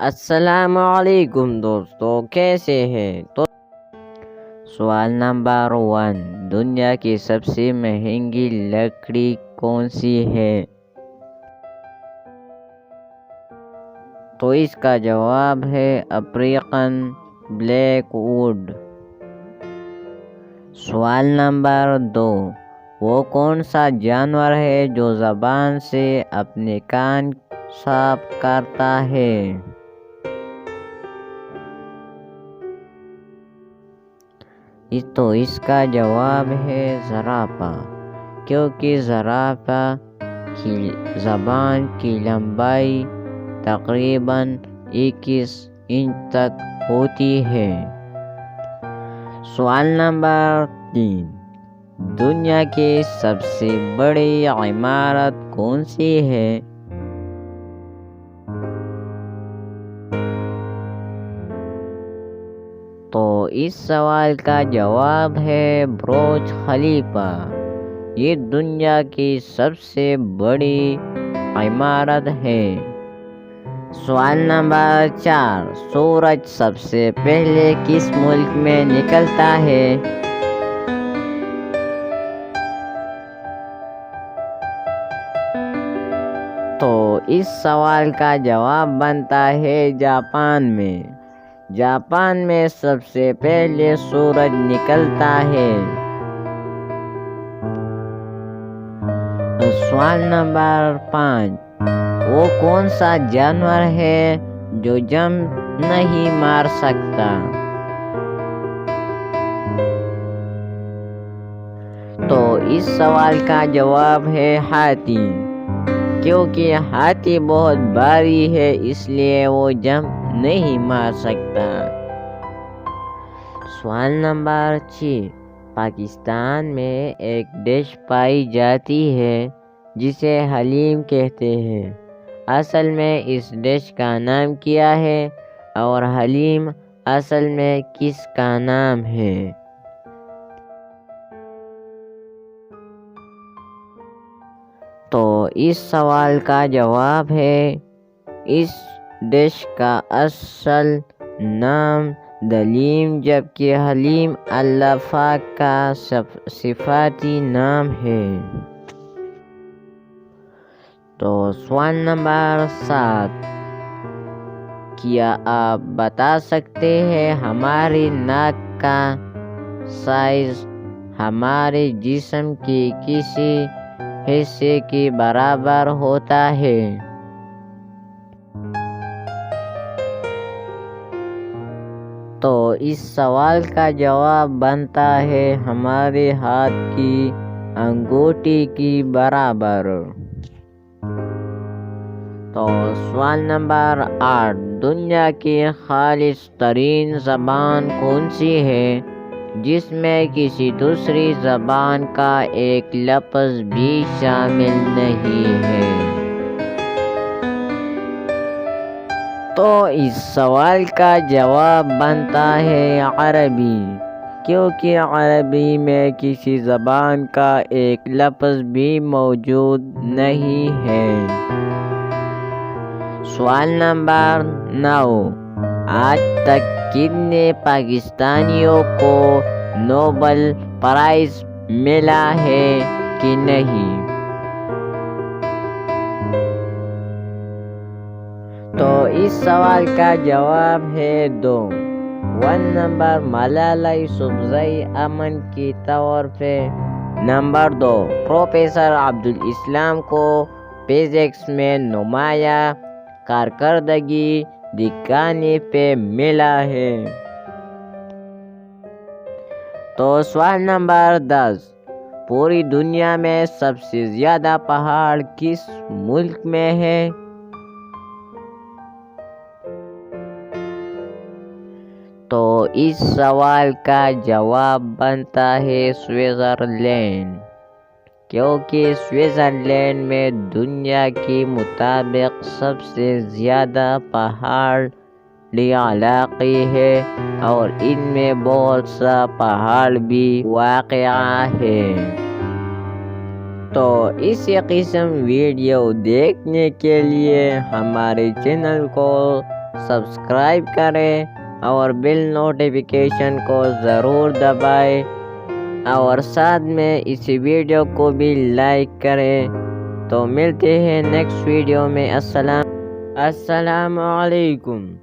السلام علیکم دوستو، کیسے ہیں؟ تو سوال نمبر 1، دنیا کی سب سے مہنگی لکڑی کون سی ہے؟ تو اس کا جواب ہے افریقن بلیک ووڈ۔ سوال نمبر 2، وہ کون سا جانور ہے جو زبان سے اپنے کان صاف کرتا ہے؟ تو اس کا جواب ہے زرافہ، کیونکہ زرافہ کی زبان کی لمبائی تقریباً 21 انچ تک ہوتی ہے۔ سوال نمبر 3، دنیا کی سب سے بڑی عمارت کون سی ہے؟ تو اس سوال کا جواب ہے برج خلیفہ۔ یہ دنیا کی سب سے بڑی عمارت ہے۔ سوال نمبر 4، سورج سب سے پہلے کس ملک میں نکلتا ہے؟ تو اس سوال کا جواب بنتا ہے جاپان میں۔ جاپان میں سب سے پہلے سورج نکلتا ہے۔ سوال نمبر 5، وہ کون سا جانور ہے جو جمپ نہیں مار سکتا؟ تو اس سوال کا جواب ہے ہاتھی، کیونکہ ہاتھی بہت بھاری ہے، اس لیے وہ جمپ نہیں مار سکتا۔ سوال نمبر 6، پاکستان میں ایک ڈش پائی جاتی ہے جسے حلیم کہتے ہیں۔ اصل میں اس ڈش کا نام کیا ہے اور حلیم اصل میں کس کا نام ہے؟ تو اس سوال کا جواب ہے، اس ڈش کا اصل نام دلیم، جبکہ حلیم اللہ پاک کا صفاتی نام ہے۔ تو سوال نمبر 7، کیا آپ بتا سکتے ہیں ہماری ناک کا سائز ہمارے جسم کے کسی حصے کے برابر ہوتا ہے؟ تو اس سوال کا جواب بنتا ہے ہمارے ہاتھ کی انگوٹھی کی برابر۔ تو سوال نمبر 8، دنیا کی خالص ترین زبان کون سی ہے جس میں کسی دوسری زبان کا ایک لفظ بھی شامل نہیں ہے؟ تو اس سوال کا جواب بنتا ہے عربی، کیونکہ عربی میں کسی زبان کا ایک لفظ بھی موجود نہیں ہے۔ سوال نمبر 9، آج تک کتنے پاکستانیوں کو نوبل پرائز ملا ہے کہ نہیں؟ تو اس سوال کا جواب ہے 2۔ 1 نمبر ملالہ یوسفزئی امن کے طور پہ، نمبر 2 پروفیسر عبدالاسلام کو فزکس میں نمایاں کارکردگی دکھانے پہ ملا ہے۔ تو سوال نمبر 10، پوری دنیا میں سب سے زیادہ پہاڑ کس ملک میں ہے؟ تو اس سوال کا جواب بنتا ہے سوئٹزرلینڈ، کیونکہ سوئٹزرلینڈ میں دنیا کے مطابق سب سے زیادہ پہاڑی علاقے ہیں اور ان میں بہت سا پہاڑ بھی واقع ہے۔ تو اسی قسم ویڈیو دیکھنے کے لیے ہمارے چینل کو سبسکرائب کریں اور بیل نوٹیفیکیشن کو ضرور دبائیں اور ساتھ میں اسی ویڈیو کو بھی لائک کریں۔ تو ملتے ہیں نیکسٹ ویڈیو میں۔ السلام علیکم۔